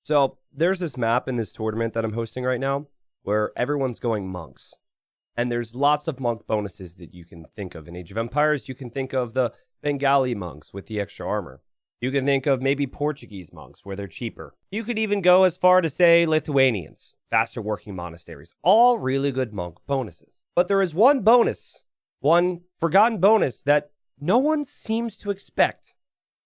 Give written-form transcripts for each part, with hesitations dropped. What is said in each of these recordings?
So there's this map in this tournament that I'm hosting right now where everyone's going monks. And there's lots of monk bonuses that you can think of. In Age of Empires, you can think of the Bengali monks with the extra armor. You can think of maybe Portuguese monks where they're cheaper. You could even go as far to say Lithuanians, faster working monasteries. All really good monk bonuses. But there is one bonus, one forgotten bonus that no one seems to expect.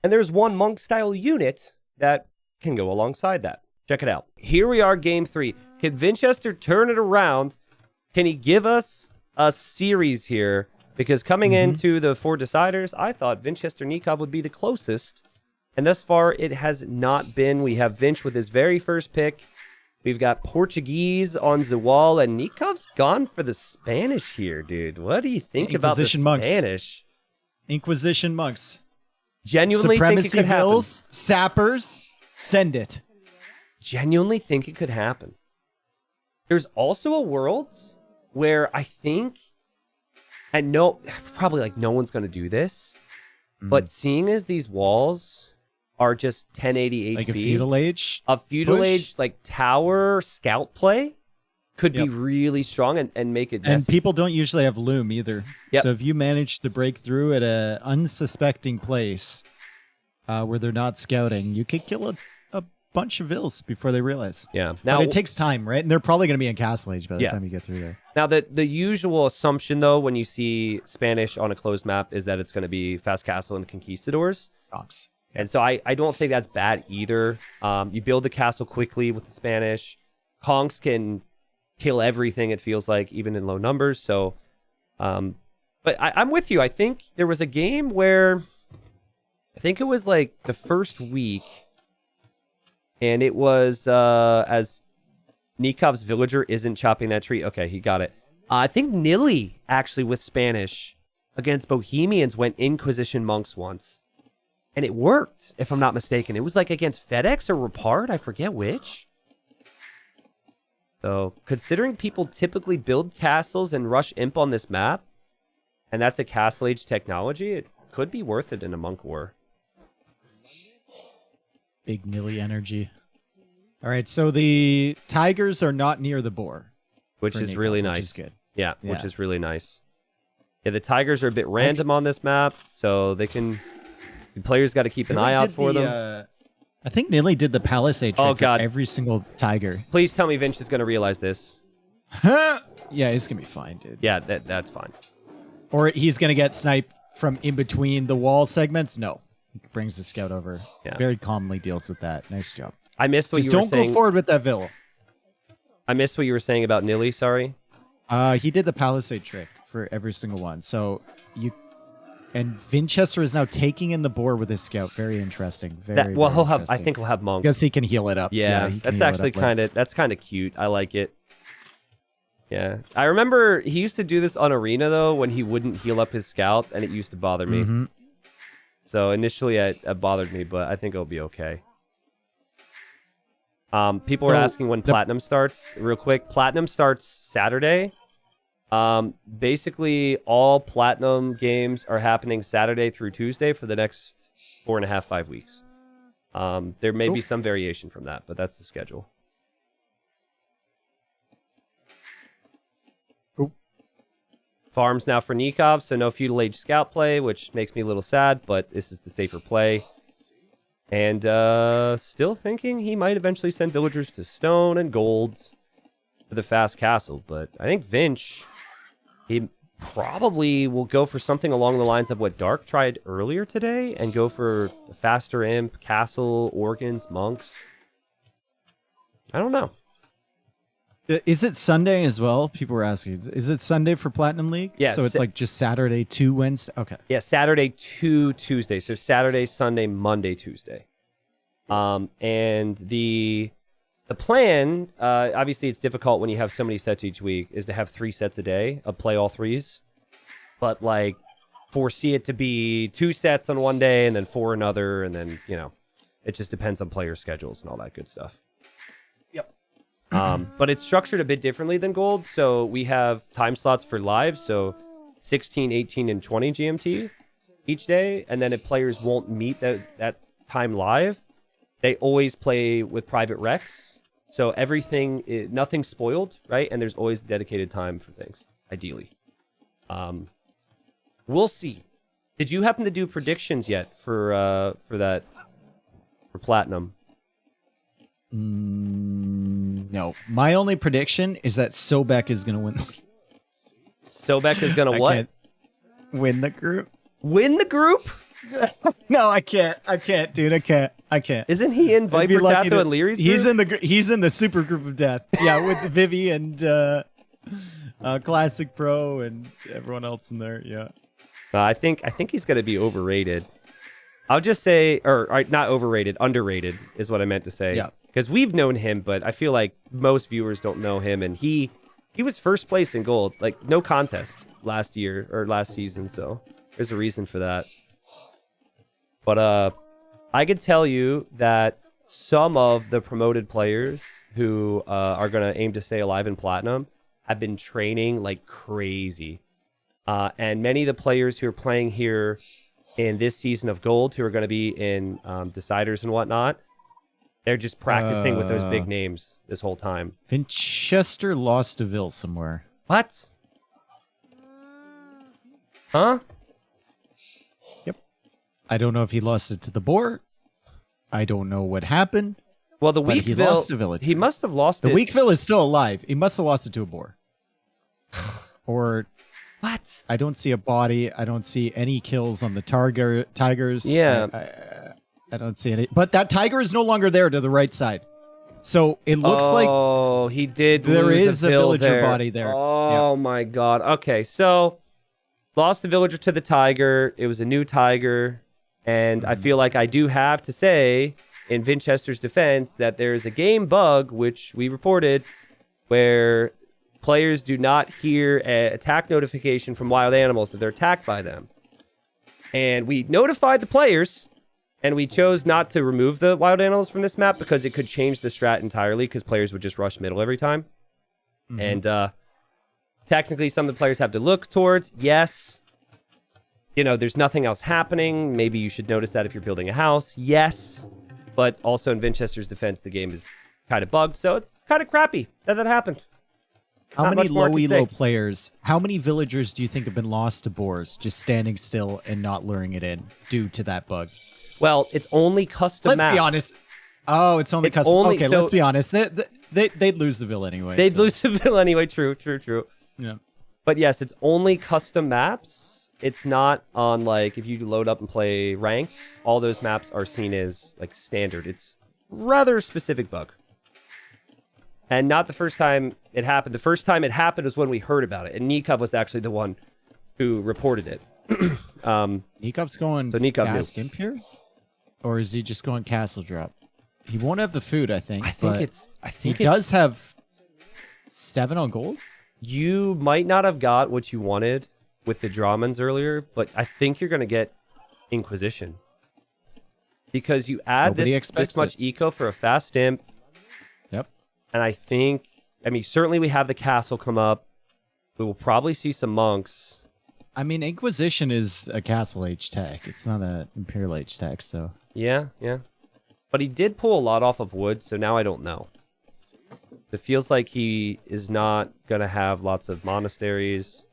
And there's one monk-style unit that can go alongside that. Check it out. Here we are, game 3. Can Winchester turn it around? Can he give us a series here? Because coming into the 4 deciders, I thought Winchester-Nikov would be the closest. And thus far, it has not been. We have Vinch with his very first pick. We've got Portuguese on the wall, and Nikov's gone for the Spanish here, dude. What do you think about the Spanish? Inquisition monks. Genuinely think it could happen. Sappers, send it. Genuinely think it could happen. There's also a world where I think, and no, probably like no one's going to do this, but seeing as these walls are just 1080 HP. Like a feudal age? A feudal age, like tower scout play could be really strong and make it messy. And people don't usually have loom either. So if you manage to break through at a unsuspecting place where they're not scouting, you could kill a bunch of vills before they realize. Yeah. Now, but it takes time, right? And they're probably going to be in Castle Age by the time you get through there. Now, the usual assumption, though, when you see Spanish on a closed map is that it's going to be Fast Castle and Conquistadors. Donks. And so I don't think that's bad either. You build the castle quickly with the Spanish. Conks can kill everything, it feels like, even in low numbers. So, but I'm with you. I think there was a game where I think it was like the first week, and it was as Nikov's villager isn't chopping that tree. Okay, he got it. I think Nilly actually with Spanish against Bohemians went Inquisition monks once. And it worked, if I'm not mistaken. It was like against FedEx or Repart. I forget which. So, considering people typically build castles and rush imp on this map, and that's a Castle Age technology, it could be worth it in a monk war. Big Nilly energy. All right, so the tigers are not near the boar. Which is really nice. Which is good. Yeah, which is really nice. Yeah, the tigers are a bit random on this map, so they can... The players got to keep an eye out for them. I think Nilly did the palisade trick for every single tiger. Please tell me Vinch is going to realize this. Yeah, he's going to be fine, dude. Yeah, that's fine. Or he's going to get sniped from in between the wall segments. No. He brings the scout over. Yeah. Very calmly deals with that. Nice job. I missed what you were saying. Just don't go forward with that Vill. I missed what you were saying about Nilly, sorry. He did the palisade trick for every single one. So you... And Winchester is now taking in the boar with his scout. Very interesting. Very he'll have. I think he'll have monks. Because he can heal it up. Yeah, that's actually kind of cute. I like it. Yeah, I remember he used to do this on Arena though when he wouldn't heal up his scout, and it used to bother me. So initially it bothered me, but I think it'll be okay. People are asking when Platinum starts. Real quick, Platinum starts Saturday. Basically all Platinum games are happening Saturday through Tuesday for the next 4.5-5 weeks. There may be some variation from that, but that's the schedule. Farms now for Nikov, so no feudal age scout play, which makes me a little sad, but this is the safer play. And still thinking he might eventually send villagers to stone and gold for the fast castle, but I think Vinch, he probably will go for something along the lines of what Dark tried earlier today and go for a faster imp, castle, organs, monks. I don't know. Is it Sunday as well? People were asking. Is it Sunday for Platinum League? Yeah. So it's like just Saturday to Wednesday? Okay. Yeah, Saturday to Tuesday. So Saturday, Sunday, Monday, Tuesday. And the plan, obviously it's difficult when you have so many sets each week, is to have 3 sets a day of play all 3s. But like foresee it to be 2 sets on one day and then 4 another. And then, it just depends on player schedules and all that good stuff. But it's structured a bit differently than Gold. So we have time slots for live. So 16, 18, and 20 GMT each day. And then if players won't meet that time live, they always play with private recs. So nothing's spoiled, right? And there's always dedicated time for things, ideally. We'll see. Did you happen to do predictions yet for Platinum? No. My only prediction is that Sobek is going to win. Sobek is going to what? Win the group. Win the group? No, I can't, dude. I can't. Isn't he in Viper, Tato, and Leary's group? He's in the super group of death. Yeah, with Vivi and Classic Pro and everyone else in there. Yeah. I think he's going to be overrated. I'll just say, or not overrated, underrated is what I meant to say. Yeah. Because we've known him, but I feel like most viewers don't know him, and he was first place in gold, like no contest last season. So there's a reason for that. But I could tell you that some of the promoted players who are going to aim to stay alive in Platinum have been training like crazy. And many of the players who are playing here in this season of Gold, who are going to be in Deciders and whatnot, they're just practicing with those big names this whole time. Vinchester lost to Ville somewhere. What? Huh? Yep. I don't know if he lost it to the Boar. I don't know what happened. Well, the weak Ville, lost to Village. He must have lost it. The weak Ville is still alive. He must have lost it to a Boar. Or... What? I don't see a body. I don't see any kills on the Tigers. Yeah. I don't see any. But that Tiger is no longer there to the right side. So it looks like... Oh, he did there lose is a villager body there. Oh, my God. Okay, so lost the villager to the Tiger. It was a new Tiger. And I feel like I do have to say, in Vinchester's defense, that there is a game bug, which we reported, where... players do not hear an attack notification from wild animals if they're attacked by them. And we notified the players, and we chose not to remove the wild animals from this map because it could change the strat entirely because players would just rush middle every time. Mm-hmm. And technically, some of the players have to look towards, yes, there's nothing else happening. Maybe you should notice that if you're building a house. Yes. But also in Vinchester's defense, the game is kind of bugged, so it's kind of crappy that happened. How many low elo players, how many villagers do you think have been lost to boars just standing still and not luring it in due to that bug? Well, it's only custom Let's maps. be honest. Oh, it's only custom. Okay, let's be honest. They'd lose the Ville anyway. They'd lose the Ville anyway. True. Yeah. But yes, it's only custom maps. It's not on, like, if you load up and play ranks, all those maps are seen as, like, standard. It's rather specific bug. And not the first time it happened. The first time it happened was when we heard about it. And Nikov was actually the one who reported it. Nikov's going fast imp here? Or is he just going castle drop? He won't have the food, I think. He does have 7 on gold? You might not have got what you wanted with the Dramans earlier, but I think you're going to get Inquisition. Because you add this much eco for a fast imp. Yep. And certainly we have the castle come up. We will probably see some monks. I mean, Inquisition is a castle H tech. It's not an Imperial H tech, so. Yeah. But he did pull a lot off of wood, so now I don't know. It feels like he is not going to have lots of monasteries.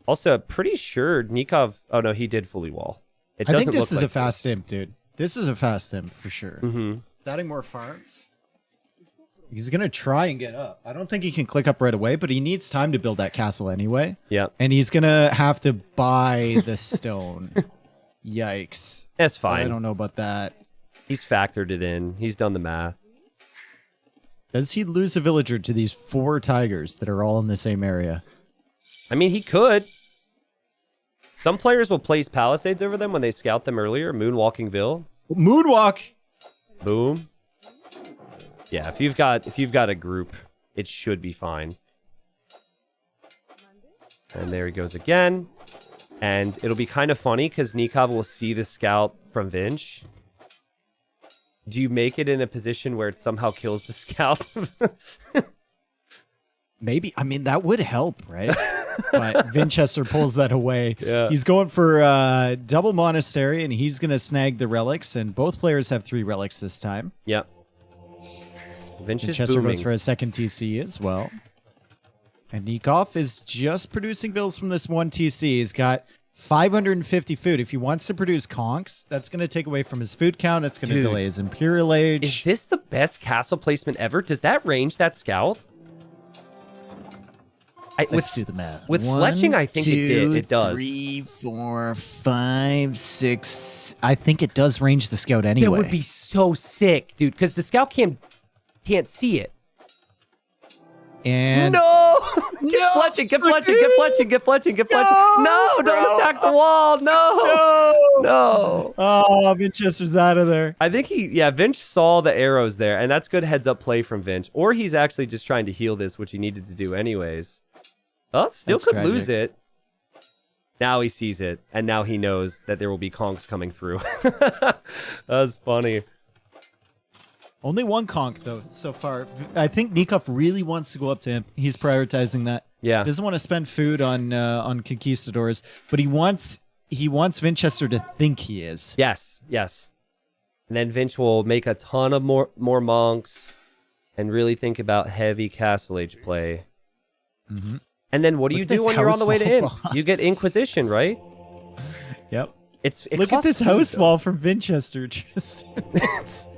Also, pretty sure Nikov... Oh, no, he did fully wall. I think this is a fast imp, dude. This is a fast imp, for sure. Mm-hmm. Adding more farms? He's going to try and get up. I don't think he can click up right away, but he needs time to build that castle anyway. Yeah. And he's going to have to buy the stone. Yikes. That's fine. I don't know about that. He's factored it in. He's done the math. Does he lose a villager to these 4 tigers that are all in the same area? I mean, he could. Some players will place palisades over them when they scout them earlier. Moonwalking Ville. Moonwalk! Boom. Yeah, if you've got a group, it should be fine. And there he goes again. And it'll be kind of funny because Nikov will see the scout from Vinch. Do you make it in a position where it somehow kills the scout? Maybe. I mean, that would help, right? But Vinchester pulls that away. Yeah. He's going for double monastery, and he's going to snag the relics. And both players have 3 relics this time. Yep. Vinch is Vinchester booming. goes for a second TC as well. And Nikov is just producing bills from this one TC. He's got 550 food. If he wants to produce conks, that's going to take away from his food count. It's going to delay his Imperial Age. Is this the best castle placement ever? Does that range that scout? Let's do the math. With fletching, I think it does. 3, 4, 5, 6. I think it does range the scout anyway. That would be so sick, dude, because the scout can't see it. And no! Get fletching, get fletching, get fletching, get fletching, get fletching. No, don't attack the wall. No. Oh, Vinchester's out of there. I think Vinch saw the arrows there, and that's good heads up play from Vinch. Or he's actually just trying to heal this, which he needed to do anyes. Oh, still That's could tragic. lose it. Now he sees it, and now he knows that there will be conks coming through. That's funny. Only one conk, though, so far. I think Nikov really wants to go up to him. He's prioritizing that. Yeah. Doesn't want to spend food on conquistadors, but he wants Vinchester to think he is. Yes. And then Vinch will make a ton of more monks and really think about heavy Castle Age play. Mm-hmm. And then what do you do when you're on the way to wall in? behind. You get Inquisition, right? Yep. It Look at costs this food, house though. wall from Vinchester. Just it's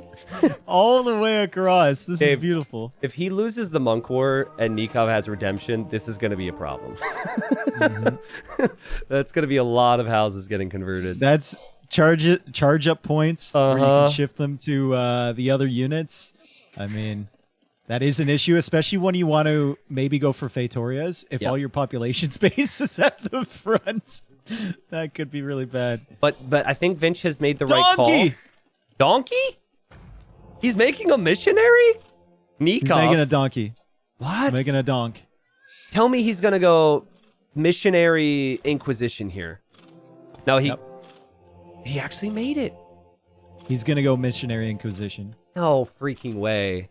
all the way across. This is Dave, beautiful. If he loses the Monk War and Nikov has Redemption, this is going to be a problem. That's going to be a lot of houses getting converted. That's charge up points where you Uh-huh. can shift them to the other units. I mean, that is an issue, especially when you want to maybe go for Fatorias. If Yep. all your population space is at the front, that could be really bad. But I think Vinch has made the right call. Donkey! Donkey? He's making a missionary? Nikov? He's making a donkey. What? Making a donk. Tell me he's going to go missionary Inquisition here. No, he actually made it. He's going to go missionary Inquisition. No freaking way.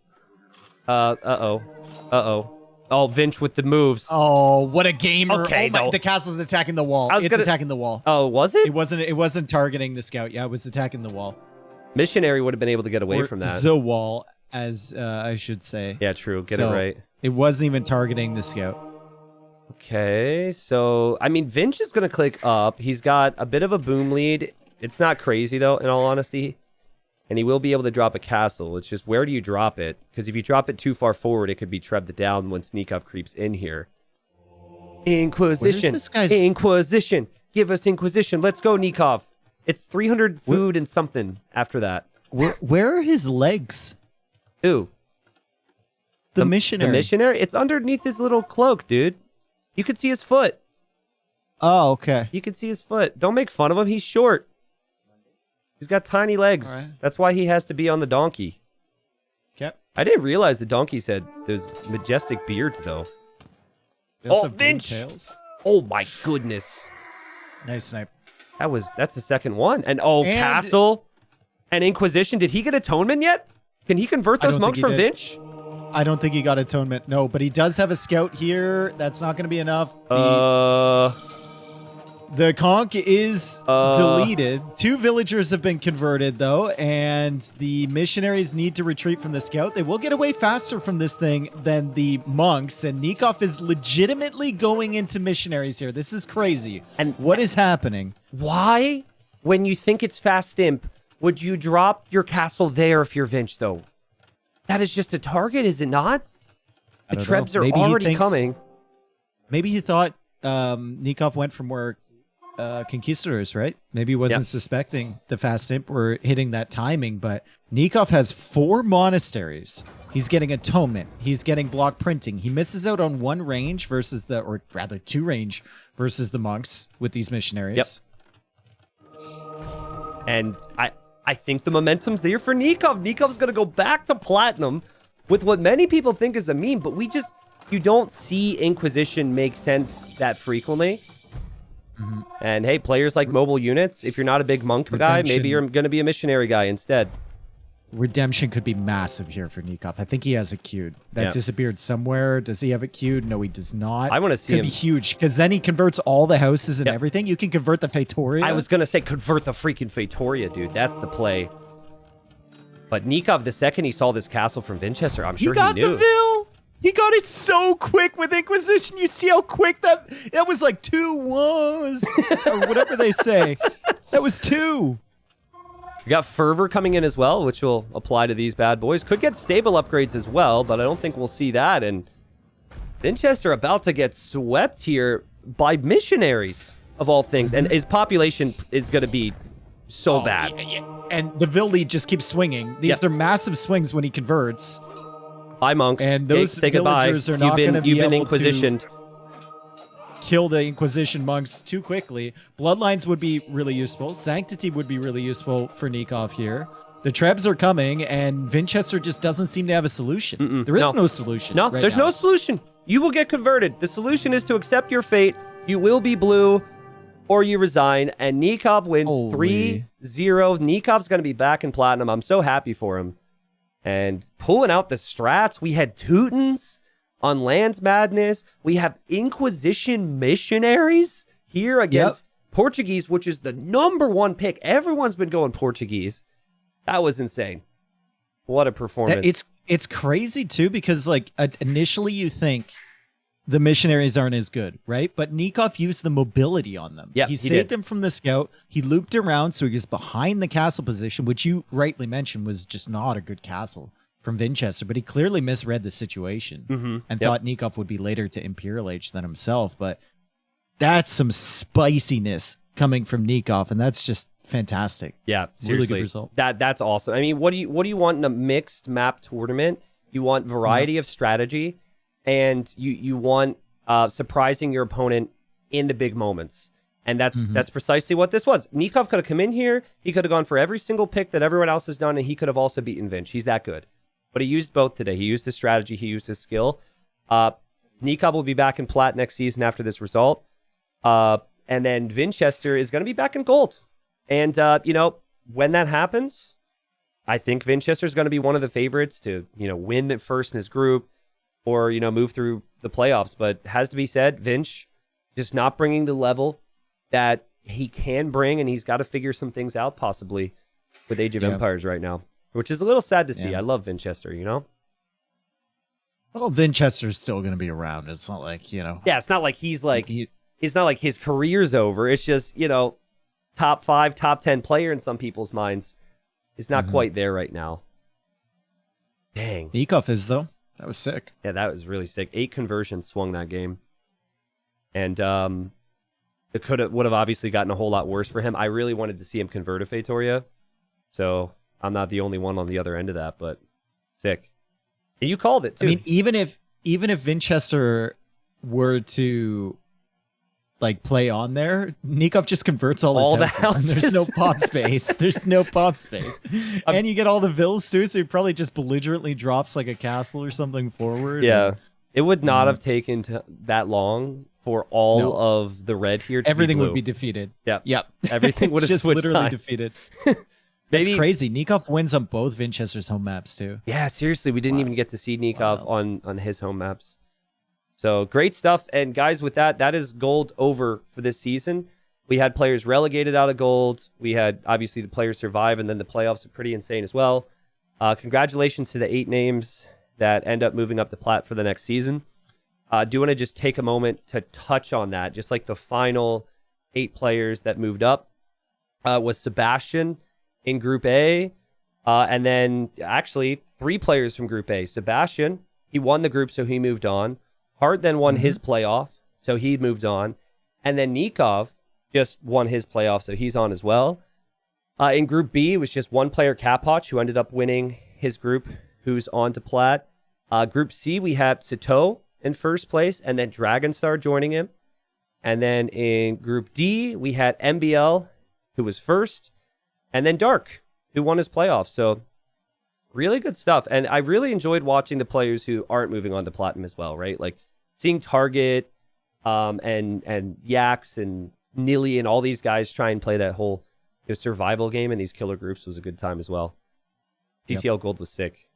Uh-oh. Oh, Vinch with the moves. Oh, what a gamer. Okay, oh my, no. the castle's attacking the wall. I was It's gonna- attacking the wall. Oh, was it? It wasn't targeting the scout. Yeah, it was attacking the wall. Missionary would have been able to get away Or from that. the wall, as I should say. Yeah, true. Get So, it right. It wasn't even targeting the scout. Okay, so, I mean, Vinch is going to click up. He's got a bit of a boom lead. It's not crazy, though, in all honesty. And he will be able to drop a castle. It's just, where do you drop it? Because if you drop it too far forward, it could be trebbed down once Nikov creeps in here. Inquisition. this guy's- Inquisition. Give us Inquisition. Let's go, Nikov. It's 300 food and something after that. Where are his legs? Ooh. The missionary. The missionary? It's underneath his little cloak, dude. You could see his foot. Oh, okay. You can see his foot. Don't make fun of him. He's short. He's got tiny legs. All right. That's why he has to be on the donkey. Okay. I didn't realize the donkeys had those majestic beards, though. They also Oh, have Vinch! tails. Oh, my goodness. Nice snipe. That's the second one. And, Castle and Inquisition. Did he get Atonement yet? Can he convert I those don't monks think from he did. Vinch? I don't think he got atonement. No, but he does have a scout here. That's not going to be enough. The conch is deleted. 2 villagers have been converted, though, and the missionaries need to retreat from the scout. They will get away faster from this thing than the monks, and Nikov is legitimately going into missionaries here. This is crazy. And what is happening? Why, when you think it's fast imp, would you drop your castle there if you're Vinch, though? That is just a target, is it not? I The don't know. trebs are Maybe he already thinks- coming. Maybe he thought Nikov went from where conquistadors, right? Maybe he wasn't suspecting the fast imp were hitting that timing, but Nikov has 4 monasteries. He's getting atonement. He's getting block printing. He misses out on 1 range versus or rather 2 range versus the monks with these missionaries. Yep. And I think the momentum's there for Nikov. Nikov's going to go back to platinum with what many people think is a meme, but you don't see Inquisition make sense that frequently. Mm-hmm. And hey, players like mobile units, if you're not a big monk guy, maybe you're going to be a missionary guy instead. redemption could be massive here for Nikov. I think he has it queued. That disappeared somewhere. Does he have it queued? No, he does not. I want to see could him. be huge because then he converts all the houses and everything. You can convert the Fatoria. I was going to say convert the freaking Fatoria, dude. That's the play. But Nikov, the second he saw this castle from Winchester, I'm sure he knew. He got the Vil. He got it so quick with Inquisition. You see how quick that was like 2 was or whatever they say. That was 2. We got Fervor coming in as well, which will apply to these bad boys. Could get stable upgrades as well, but I don't think we'll see that. And Winchester about to get swept here by missionaries, of all things. And his population is going to be so bad. And the Vil lead just keeps swinging. These are massive swings when he converts. Bye, monks. And those say goodbye. villagers are not going to be You've been able inquisitioned. to kill the Inquisition monks too quickly. Bloodlines would be really useful. Sanctity would be really useful for Nikov here. The Trebs are coming, and Winchester just doesn't seem to have a solution. There is no solution. No, there's no solution. You will get converted. The solution is to accept your fate. You will be blue, or you resign. And Nikov wins 3-0. Nikov's going to be back in Platinum. I'm so happy for him. And pulling out the strats, we had Teutons on Lands Madness. We have Inquisition missionaries here against Portuguese, which is the #1 pick. Everyone's been going Portuguese. That was insane. What a performance. It's crazy too, because like initially you think the missionaries aren't as good, right? But Nikov used the mobility on them. Yeah, he saved them from the scout. He looped around, so he was behind the castle position, which you rightly mentioned was just not a good castle from Winchester. But he clearly misread the situation and thought Nikov would be later to Imperial Age than himself. But that's some spiciness coming from Nikov, and that's just fantastic. Yeah, seriously. Really good result. That's awesome. I mean, what do you want in a mixed map tournament? You want variety of strategy. And you want surprising your opponent in the big moments. And that's precisely what this was. Nikov could have come in here. He could have gone for every single pick that everyone else has done, and he could have also beaten Vinch. He's that good. But he used both today. He used his strategy. He used his skill. Nikov will be back in Plat next season after this result. And then Winchester is going to be back in Gold. And, when that happens, I think Winchester is going to be one of the favorites to, win it first in his group. Or, move through the playoffs. But has to be said, Vinch just not bringing the level that he can bring, and he's got to figure some things out possibly with Age of Empires right now, which is a little sad to see. I love Winchester, Well, Winchester's still going to be around. It's not like, Yeah, it's not like it's not like his career's over. It's just, top 5, top 10 player in some people's minds. Is not quite there right now. Dang. Nikov is, though. That was sick. Yeah, that was really sick. 8 conversions swung that game. And it would have obviously gotten a whole lot worse for him. I really wanted to see him convert a Fatoria. So I'm not the only one on the other end of that, but sick. And you called it too. I mean, even if Winchester were to play on there, Nikov just converts all his houses. And there's no pop space. There's no pop space. And you get all the vills too, so he probably just belligerently drops like a castle or something forward. Yeah. It would not have taken that long for all of the red here to everything be blue. Would be defeated. Yep. Everything would have just switched literally sides. defeated. That's crazy. Nikov wins on both Winchester's home maps too. Yeah, seriously, we didn't even get to see Nikov on his home maps. So great stuff. And guys, with that is Gold over for this season. We had players relegated out of Gold. We had obviously the players survive, and then the playoffs are pretty insane as well. Congratulations to the 8 names that end up moving up the Plat for the next season. Do want to just take a moment to touch on that. Just like the final 8 players that moved up was Sebastian in Group A. And then actually 3 players from Group A. Sebastian, he won the group, so he moved on. Hart then won his playoff, so he moved on. And then Nikov just won his playoff, so he's on as well. In Group B, it was just one player, Kapoch, who ended up winning his group, who's on to Plat. Group C, we have Sato in first place, and then Dragonstar joining him. And then in Group D, we had MBL, who was first, and then Dark, who won his playoff. So really good stuff. And I really enjoyed watching the players who aren't moving on to Platinum as well, right? Like seeing Target and Yax and Nilly and all these guys try and play that whole survival game in these killer groups was a good time as well. Yep. TTL Gold was sick.